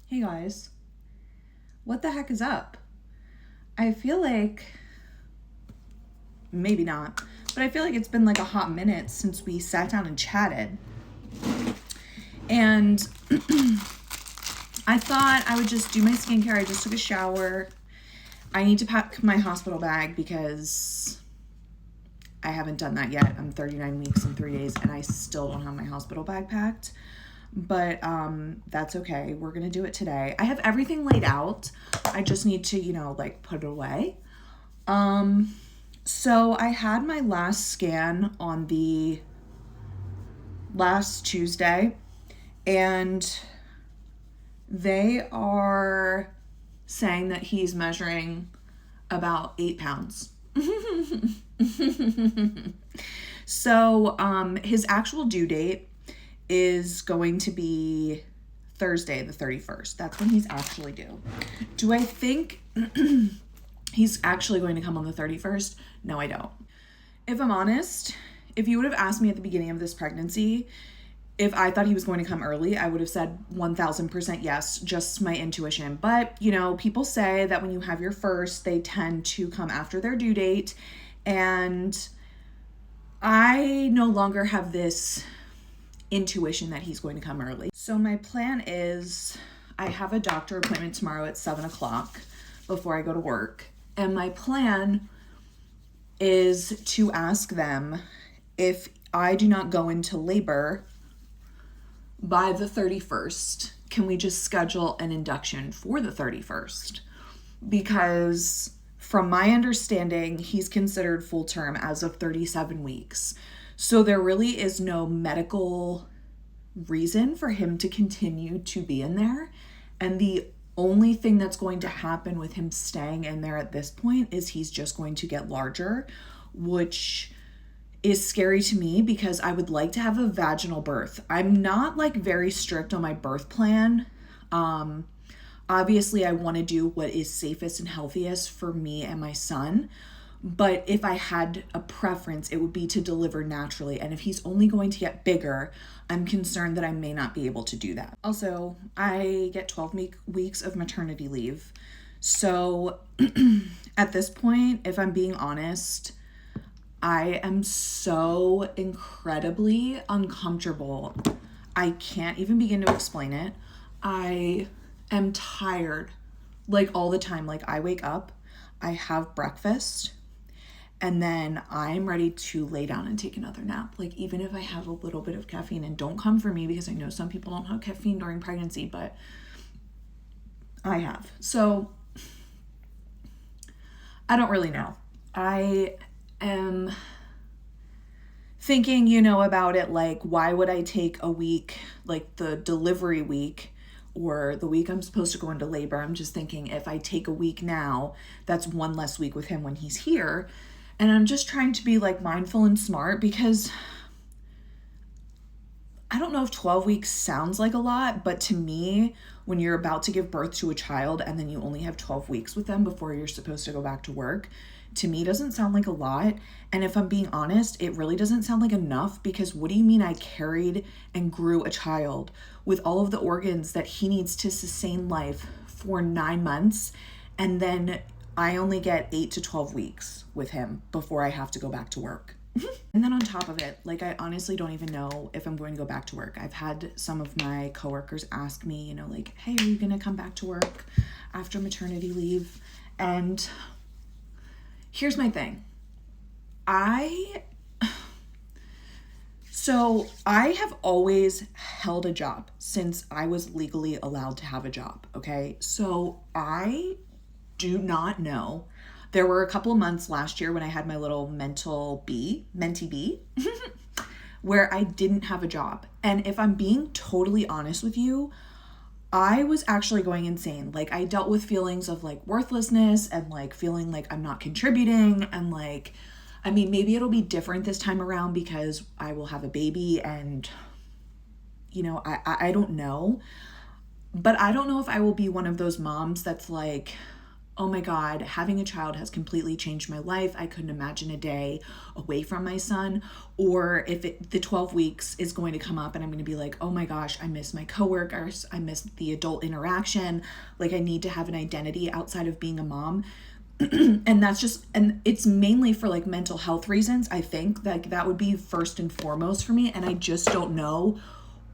Hey guys, what the heck is up? I feel like, maybe not, but I feel like it's been like a hot minute since we sat down and chatted. And I thought I would just do my skincare. I just took a shower. I need to pack my hospital bag because I haven't done that yet. I'm 39 weeks and 3 days and I still don't have my hospital bag packed. But that's okay. We're going to do it today. I have everything laid out. I just need to, put it away. So I had my last scan on the last Tuesday, and they are saying that he's measuring about 8 pounds. So his actual due date is going to be Thursday, the 31st. That's when he's actually due. Do I think he's actually going to come on the 31st? No, I don't. If I'm honest, if you would have asked me at the beginning of this pregnancy if I thought he was going to come early, I would have said 1000% yes, just my intuition. But, people say that when you have your first, they tend to come after their due date. And I no longer have this intuition that he's going to come early. So my plan is I have a doctor appointment tomorrow at 7:00 before I go to work. And my plan is to ask them if I do not go into labor by the 31st, can we just schedule an induction for the 31st? Because from my understanding, he's considered full term as of 37 weeks. So there really is no medical reason for him to continue to be in there. And the only thing that's going to happen with him staying in there at this point is he's just going to get larger, which is scary to me because I would like to have a vaginal birth. I'm not very strict on my birth plan. Obviously I want to do what is safest and healthiest for me and my son. But if I had a preference, it would be to deliver naturally. And if he's only going to get bigger, I'm concerned that I may not be able to do that. Also, I get 12 weeks of maternity leave. So at this point, if I'm being honest, I am so incredibly uncomfortable. I can't even begin to explain it. I am tired, all the time. I wake up, I have breakfast, and then I'm ready to lay down and take another nap. Even if I have a little bit of caffeine, and don't come for me because I know some people don't have caffeine during pregnancy, but I have. So I don't really know. I am thinking, about it, why would I take a week, the delivery week or the week I'm supposed to go into labor? I'm just thinking if I take a week now, that's one less week with him when he's here. And I'm just trying to be mindful and smart because I don't know if 12 weeks sounds like a lot, but to me, when you're about to give birth to a child and then you only have 12 weeks with them before you're supposed to go back to work, to me doesn't sound like a lot. And if I'm being honest, it really doesn't sound like enough because what do you mean I carried and grew a child with all of the organs that he needs to sustain life for 9 months, and then I only get 8 to 12 weeks with him before I have to go back to work. And then on top of it, I honestly don't even know if I'm going to go back to work. I've had some of my coworkers ask me, hey, are you going to come back to work after maternity leave? And here's my thing. I have always held a job since I was legally allowed to have a job, okay? So I do not know. There were a couple of months last year when I had my little mentee bee, where I didn't have a job. And if I'm being totally honest with you, I was actually going insane. I dealt with feelings of worthlessness and feeling like I'm not contributing. And maybe it'll be different this time around because I will have a baby and, I don't know. But I don't know if I will be one of those moms that's oh my God, having a child has completely changed my life. I couldn't imagine a day away from my son. Or if the 12 weeks is going to come up and I'm going to be like, oh my gosh, I miss my coworkers. I miss the adult interaction. Like I need to have an identity outside of being a mom. And it's mainly for like mental health reasons. I think that would be first and foremost for me. And I just don't know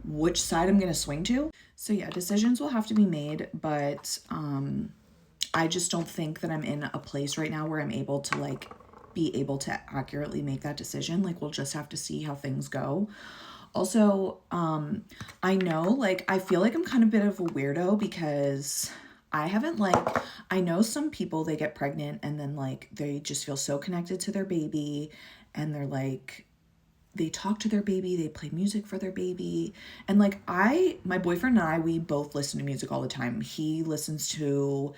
which side I'm going to swing to. So yeah, decisions will have to be made, but I just don't think that I'm in a place right now where I'm able to like be able to accurately make that decision. Like we'll just have to see how things go. Also, I know like I feel like I'm kind of a bit of a weirdo because I know some people, they get pregnant and then like they just feel so connected to their baby and they're like, they talk to their baby, they play music for their baby. And like my boyfriend and I, we both listen to music all the time. He listens to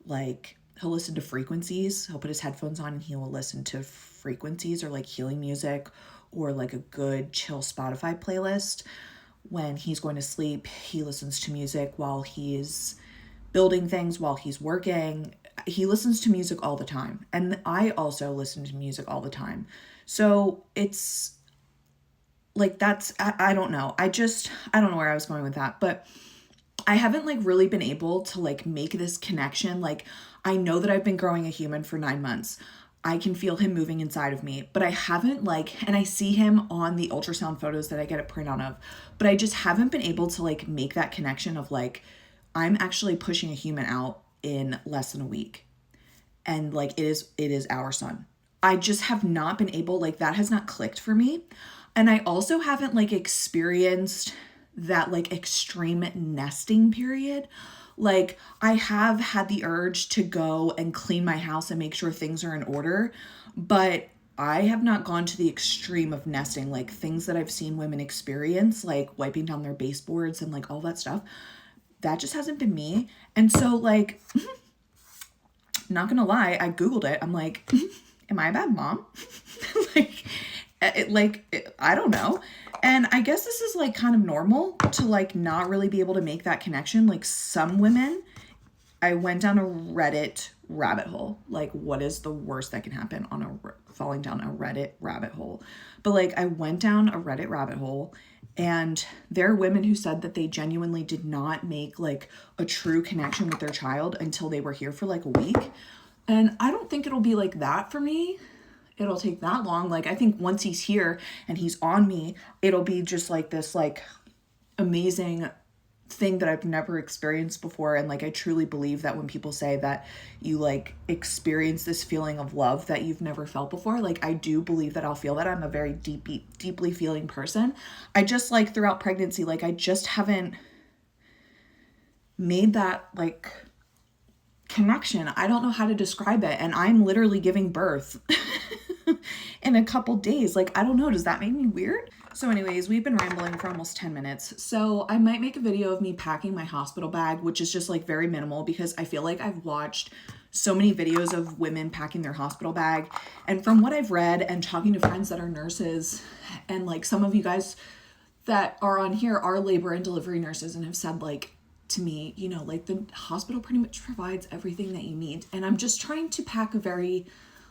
he'll listen to frequencies. He'll put his headphones on and he will listen to frequencies or like healing music or like a good chill Spotify playlist. When he's going to sleep, he listens to music while he's building things, while he's working. He listens to music all the time. And I also listen to music all the time. So it's like, I don't know. I don't know where I was going with that, but I haven't like really been able to like make this connection. Like I know that I've been growing a human for 9 months. I can feel him moving inside of me, but I haven't and I see him on the ultrasound photos that I get a printout of, but I just haven't been able to like make that connection of like, I'm actually pushing a human out in less than a week. And like, it is our son. I just have not been able, like that has not clicked for me. And I also haven't like experienced that like extreme nesting period. Like I have had the urge to go and clean my house and make sure things are in order, but I have not gone to the extreme of nesting, like things that I've seen women experience, like wiping down their baseboards and like all that stuff. That just hasn't been me. And so like, not gonna lie, I Googled it. I'm like, am I a bad mom? I don't know. And I guess this is like kind of normal to like not really be able to make that connection. Like some women, I went down a Reddit rabbit hole. Like what is the worst that can happen on falling down a Reddit rabbit hole? But like I went down a Reddit rabbit hole and there are women who said that they genuinely did not make like a true connection with their child until they were here for like a week. And I don't think it'll be like that for me. It'll take that long. Like I think once he's here and he's on me, it'll be just like this like amazing thing that I've never experienced before. And like I truly believe that when people say that you like experience this feeling of love that you've never felt before, like I do believe that I'll feel that. I'm a very deeply feeling person. I just like throughout pregnancy, like I just haven't made that like connection. I don't know how to describe it. And I'm literally giving birth in a couple days. Like, I don't know. Does that make me weird? So anyways, we've been rambling for almost 10 minutes. So I might make a video of me packing my hospital bag, which is just like very minimal because I feel like I've watched so many videos of women packing their hospital bag. And from what I've read and talking to friends that are nurses and like some of you guys that are on here are labor and delivery nurses and have said like, to me, you know, like the hospital pretty much provides everything that you need. And I'm just trying to pack very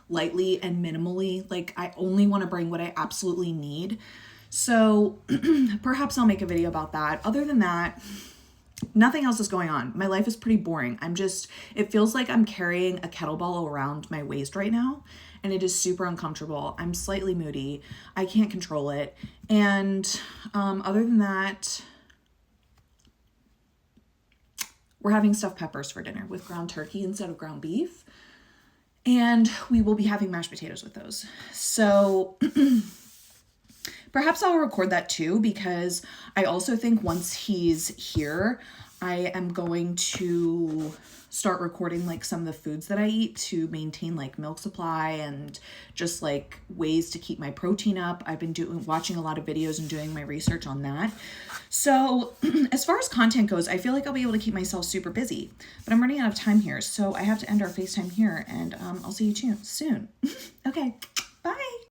lightly and minimally. Like I only want to bring what I absolutely need. So perhaps I'll make a video about that. Other than that, nothing else is going on. My life is pretty boring. It feels like I'm carrying a kettlebell around my waist right now. And it is super uncomfortable. I'm slightly moody. I can't control it. And other than that, we're having stuffed peppers for dinner with ground turkey instead of ground beef. And we will be having mashed potatoes with those. So perhaps I'll record that too, because I also think once he's here, I am going to start recording like some of the foods that I eat to maintain like milk supply and just like ways to keep my protein up. I've been watching a lot of videos and doing my research on that. So as far as content goes, I feel like I'll be able to keep myself super busy, but I'm running out of time here. So I have to end our FaceTime here and I'll see you soon. Okay, bye.